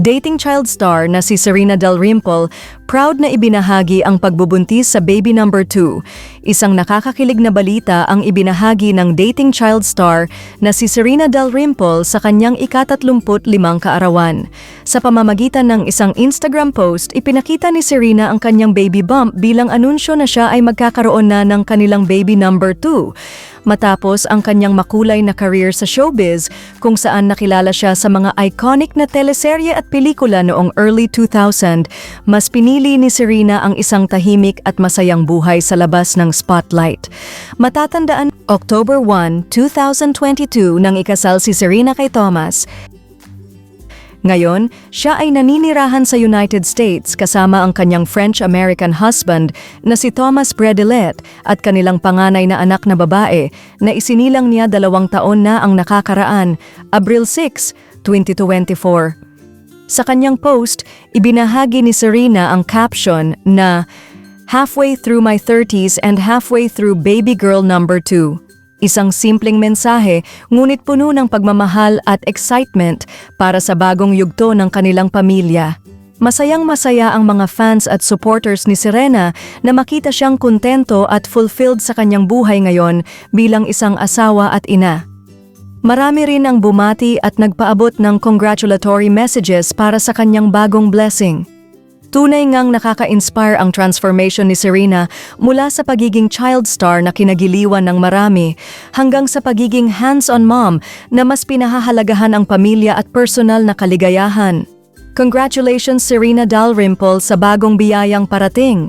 dating child star na si Serena Dalrymple, proud na ibinahagi ang pagbubuntis sa baby number 2. Isang nakakakilig na balita ang ibinahagi ng dating child star na si Serena Dalrymple sa kanyang ika-35 kaarawan. Sa pamamagitan ng isang Instagram post, ipinakita ni Serena ang kanyang baby bump bilang anunsyo na siya ay magkakaroon na ng kanilang baby number 2. Matapos ang kanyang makulay na career sa showbiz, kung saan nakilala siya sa mga iconic na teleserye at pelikula noong early 2000, mas pinili ni Serena ang isang tahimik at masayang buhay sa labas ng spotlight. Matatandaan, October 1, 2022 nang ikasal si Serena kay Thomas. Ngayon, siya ay naninirahan sa United States kasama ang kanyang French-American husband na si Thomas Bredilet at kanilang panganay na anak na babae na isinilang niya 2 taon na ang nakakaraan, Abril 6, 2024. Sa kanyang post, ibinahagi ni Serena ang caption na "Halfway through my 30s and halfway through baby girl number 2." Isang simpleng mensahe, ngunit puno ng pagmamahal at excitement para sa bagong yugto ng kanilang pamilya. Masayang-masaya ang mga fans at supporters ni Serena na makita siyang kontento at fulfilled sa kanyang buhay ngayon bilang isang asawa at ina. Marami rin ang bumati at nagpaabot ng congratulatory messages para sa kanyang bagong blessing. Tunay ngang nakaka-inspire ang transformation ni Serena mula sa pagiging child star na kinagiliwan ng marami hanggang sa pagiging hands-on mom na mas pinahahalagahan ang pamilya at personal na kaligayahan. Congratulations Serena Dalrymple sa bagong biyayang parating!